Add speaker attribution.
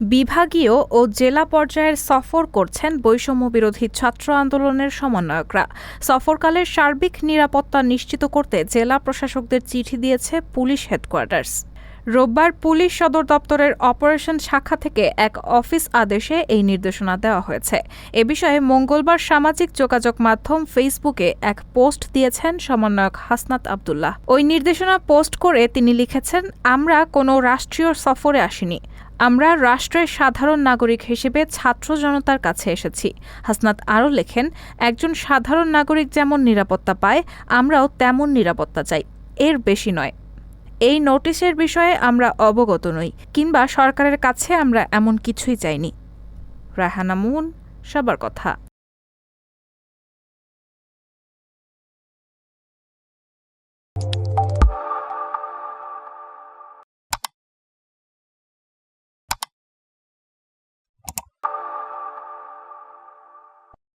Speaker 1: বিভাগীয় ও জেলা পর্যায়ের সফর করছেন বৈষম্যবিরোধী ছাত্র আন্দোলনের সমন্বয়করা। সফরকালে সার্বিক নিরাপত্তা নিশ্চিত করতে জেলা প্রশাসকদের চিঠি দিয়েছে পুলিশ হেডকোয়ার্টার্স। রোববার পুলিশ সদর দপ্তরের অপারেশন শাখা থেকে এক অফিস আদেশে এই নির্দেশনা দেওয়া হয়েছে। এ বিষয়ে মঙ্গলবার সামাজিক যোগাযোগ মাধ্যম ফেসবুকে এক পোস্ট দিয়েছেন সমন্বয়ক হাসনাত আব্দুল্লাহ। ওই নির্দেশনা পোস্ট করে তিনি লিখেছেন, আমরা কোনো রাষ্ট্রীয় সফরে আসিনি, আমরা রাষ্ট্রের সাধারণ নাগরিক হিসেবে ছাত্র জনতার কাছে এসেছি। হাসনাত আরও লেখেন, একজন সাধারণ নাগরিক যেমন নিরাপত্তা পায়, আমরাও তেমন নিরাপত্তা চাই, এর বেশি নয়। এই নোটিশের বিষয়ে আমরা অবগত নই, কিংবা সরকারের কাছে আমরা এমন কিছুই চাইনি। রায়হানা মুন, সবার কথা।